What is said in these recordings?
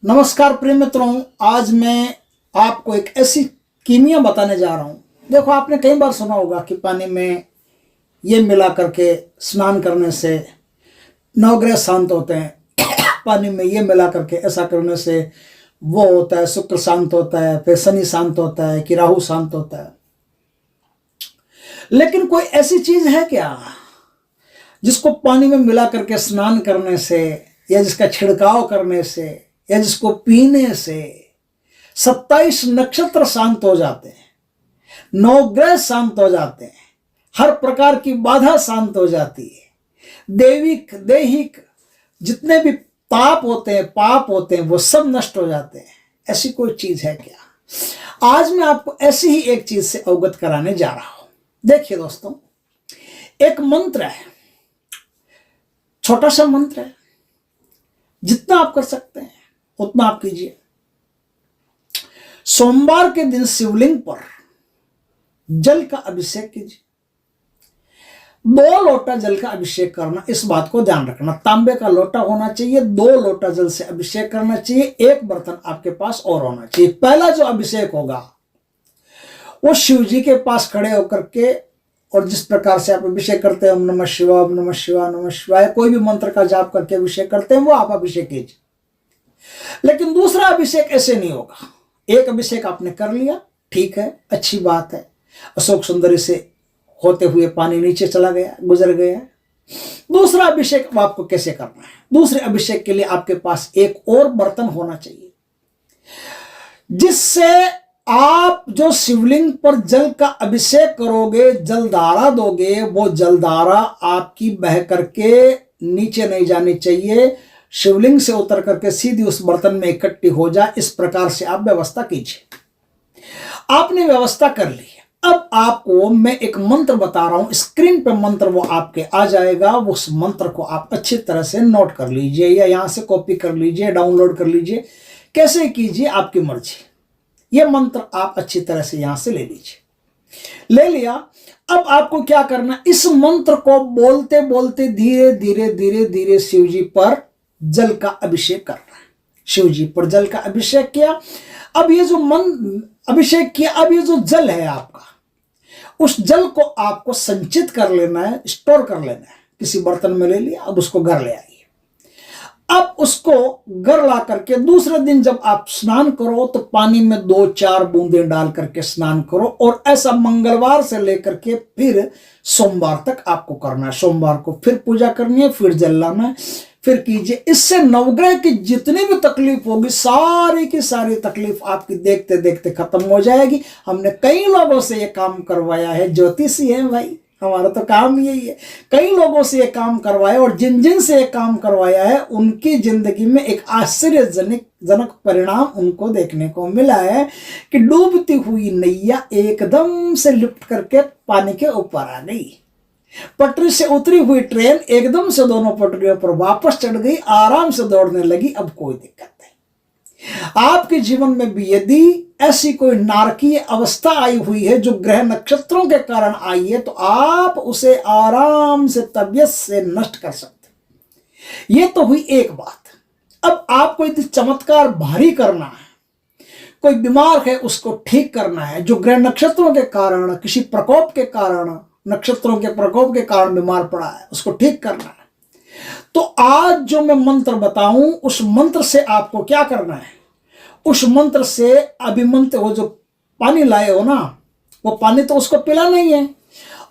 नमस्कार प्रिय मित्रों, आज मैं आपको एक ऐसी कीमिया बताने जा रहा हूँ। देखो, आपने कई बार सुना होगा कि पानी में ये मिला करके स्नान करने से नवग्रह शांत होते हैं। पानी में ये मिला करके ऐसा करने से वो होता है, शुक्र शांत होता है, फिर शनि शांत होता है कि राहु शांत होता है। लेकिन कोई ऐसी चीज है क्या जिसको पानी में मिला करके स्नान करने से या जिसका छिड़काव करने से या जिसको पीने से 27 नक्षत्र शांत हो जाते हैं, नवग्रह शांत हो जाते हैं, हर प्रकार की बाधा शांत हो जाती है, दैविक दैहिक जितने भी ताप होते हैं, पाप होते हैं, वो सब नष्ट हो जाते हैं। ऐसी कोई चीज है क्या? आज मैं आपको ऐसी ही एक चीज से अवगत कराने जा रहा हूं। देखिए दोस्तों, एक मंत्र है, छोटा सा मंत्र है, जितना आप कर सकते हैं उतना आप कीजिए। सोमवार के दिन शिवलिंग पर जल का अभिषेक कीजिए। 2 लोटा जल का अभिषेक करना, इस बात को ध्यान रखना। तांबे का लोटा होना चाहिए, 2 लोटा जल से अभिषेक करना चाहिए, एक बर्तन आपके पास और होना चाहिए। पहला जो अभिषेक होगा वो शिव जी के पास खड़े होकर के, और जिस प्रकार से आप अभिषेक करते हैं, ओम नमः शिवाय, ओम नमः शिवाय, नमः शिवाय, कोई भी मंत्र का जाप करके अभिषेक करते हैं, वो आप अभिषेक कीजिए। लेकिन दूसरा अभिषेक ऐसे नहीं होगा। एक अभिषेक आपने कर लिया, ठीक है, अच्छी बात है, अशोक सुंदरी से होते हुए पानी नीचे चला गया, गुजर गया। दूसरा अभिषेक आपको कैसे करना है? दूसरे अभिषेक के लिए आपके पास एक और बर्तन होना चाहिए, जिससे आप जो शिवलिंग पर जल का अभिषेक करोगे, जलधारा दोगे, वो जलधारा आपकी बह करके नीचे नहीं जानी चाहिए, शिवलिंग से उतर करके सीधी उस बर्तन में इकट्ठी हो जाए। इस प्रकार से आप व्यवस्था कीजिए। आपने व्यवस्था कर ली। अब आपको मैं एक मंत्र बता रहा हूं, स्क्रीन पे मंत्र वो आपके आ जाएगा। उस मंत्र को आप अच्छी तरह से नोट कर लीजिए, या यहां से कॉपी कर लीजिए, डाउनलोड कर लीजिए, कैसे कीजिए आपकी मर्जी। यह मंत्र आप अच्छी तरह से यहां से ले लीजिए। ले लिया। अब आपको क्या करना, इस मंत्र को बोलते बोलते धीरे धीरे धीरे धीरे शिव जी पर जल का अभिषेक करना है। शिव जी पर जल का अभिषेक किया। अब ये जो अभिषेक किया, अब ये जो जल है आपका, उस जल को आपको संचित कर लेना है, स्टोर कर लेना है। किसी बर्तन में ले लिया, अब उसको घर ले आइए। अब उसको घर ला करके दूसरे दिन जब आप स्नान करो तो पानी में 2-4 बूंदें डाल करके स्नान करो, और ऐसा मंगलवार से लेकर के फिर सोमवार तक आपको करना है। सोमवार को फिर पूजा करनी है, फिर जल लाना है, फिर कीजिए। इससे नवग्रह की जितनी भी तकलीफ होगी, सारी की सारी तकलीफ आपकी देखते देखते खत्म हो जाएगी। हमने कई लोगों से ये काम करवाया है, ज्योतिषी है भाई, हमारा तो काम यही है। कई लोगों से ये काम करवाया, और जिन जिन से ये काम करवाया है उनकी जिंदगी में एक आश्चर्यजनक परिणाम उनको देखने को मिला है कि डूबती हुई नैया एकदम से लिपट करके पानी के ऊपर आ गई। पटरी से उतरी हुई ट्रेन एकदम से दोनों पटरियों पर वापस चढ़ गई, आराम से दौड़ने लगी। अब कोई दिक्कत नहीं। आपके जीवन में भी यदि ऐसी कोई नारकीय अवस्था आई हुई है जो ग्रह नक्षत्रों के कारण आई है, तो आप उसे आराम से तबीयत से नष्ट कर सकते। ये तो हुई एक बात। अब आपको यदि चमत्कार भारी करना है, कोई बीमार है उसको ठीक करना है, जो ग्रह नक्षत्रों के कारण, किसी प्रकोप के कारण, नक्षत्रों के प्रकोप के कारण बीमार पड़ा है, उसको ठीक करना है, तो आज जो मैं मंत्र बताऊं, उस मंत्र से आपको क्या करना है? उस मंत्र से अभिमंत्र, वो जो पानी लाए हो ना, वो पानी तो उसको पिला नहीं है।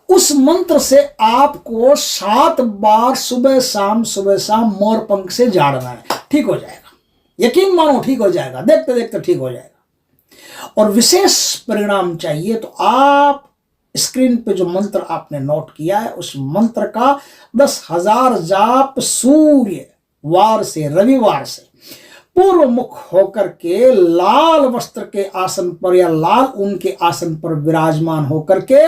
उस मंत्र से आपको 7 बार सुबह शाम मोर पंख से झाड़ना है। ठीक हो जाएगा, यकीन मानो ठीक हो जाएगा, देखते देखते ठीक हो जाएगा। और विशेष परिणाम चाहिए तो आप स्क्रीन पे जो मंत्र आपने नोट किया है, उस मंत्र का 10,000 जाप सूर्य वार से, रविवार से पूर्व मुख होकर के लाल वस्त्र के आसन पर या लाल ऊन के आसन पर विराजमान होकर के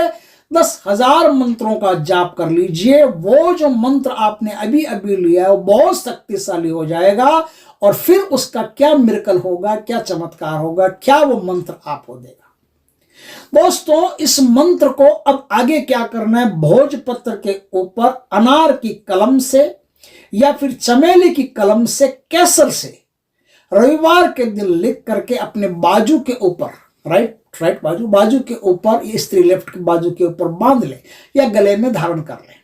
10,000 मंत्रों का जाप कर लीजिए। वो जो मंत्र आपने अभी अभी लिया है वो बहुत शक्तिशाली हो जाएगा, और फिर उसका क्या मिरेकल होगा, क्या चमत्कार होगा, क्या वो मंत्र आपको देगा। दोस्तों, इस मंत्र को अब आगे क्या करना है, भोजपत्र के ऊपर अनार की कलम से या फिर चमेली की कलम से, केसर से रविवार के दिन लिख करके अपने बाजू के ऊपर, राइट बाजू के ऊपर, ये स्त्री लेफ्ट के बाजू के ऊपर बांध ले या गले में धारण कर ले,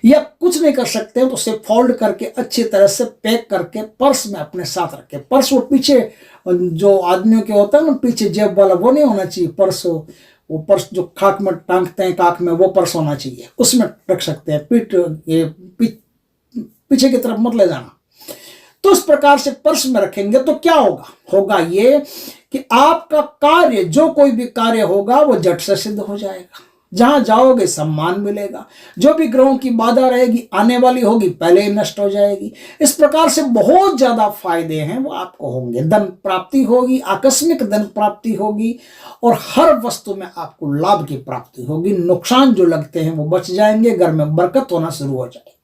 या कुछ नहीं कर सकते तो उसे फोल्ड करके अच्छी तरह से पैक करके पर्स में अपने साथ रखें। पर्स वो पीछे जो आदमियों के होता है ना पीछे जेब वाला, वो नहीं होना चाहिए पर्स, वो पर्स जो खाक में टांगते हैं काख में, वो पर्स होना चाहिए, उसमें रख सकते हैं। पीछे की तरफ मत ले जाना। तो इस प्रकार से पर्स में रखेंगे तो क्या होगा ये कि आपका कार्य, जो कोई भी कार्य होगा वो झट से सिद्ध हो जाएगा। जहां जाओगे सम्मान मिलेगा, जो भी ग्रहों की बाधा रहेगी आने वाली होगी पहले ही नष्ट हो जाएगी। इस प्रकार से बहुत ज्यादा फायदे हैं वो आपको होंगे। धन प्राप्ति होगी, आकस्मिक धन प्राप्ति होगी, और हर वस्तु में आपको लाभ की प्राप्ति होगी। नुकसान जो लगते हैं वो बच जाएंगे, घर में बरकत होना शुरू हो जाएगी।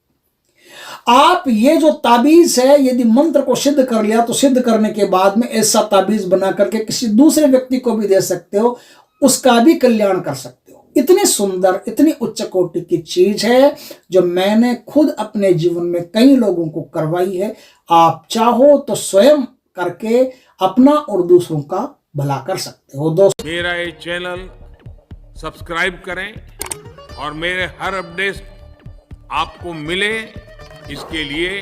आप ये जो ताबीज है, यदि मंत्र को सिद्ध कर लिया तो सिद्ध करने के बाद में ऐसा ताबीज बना करके किसी दूसरे व्यक्ति को भी दे सकते हो, उसका भी कल्याण कर सकते हो। इतनी सुंदर, इतनी उच्च कोटि की चीज है जो मैंने खुद अपने जीवन में कई लोगों को करवाई है। आप चाहो तो स्वयं करके अपना और दूसरों का भला कर सकते हो। दोस्तों, मेरा ये चैनल सब्सक्राइब करें और मेरे हर अपडेट आपको मिले, इसके लिए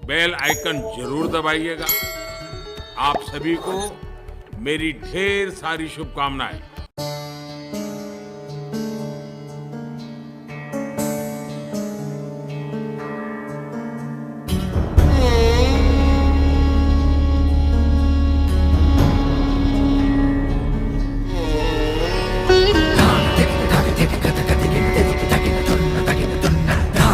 बेल आइकन जरूर दबाइएगा। आप सभी को मेरी ढेर सारी शुभकामनाएं।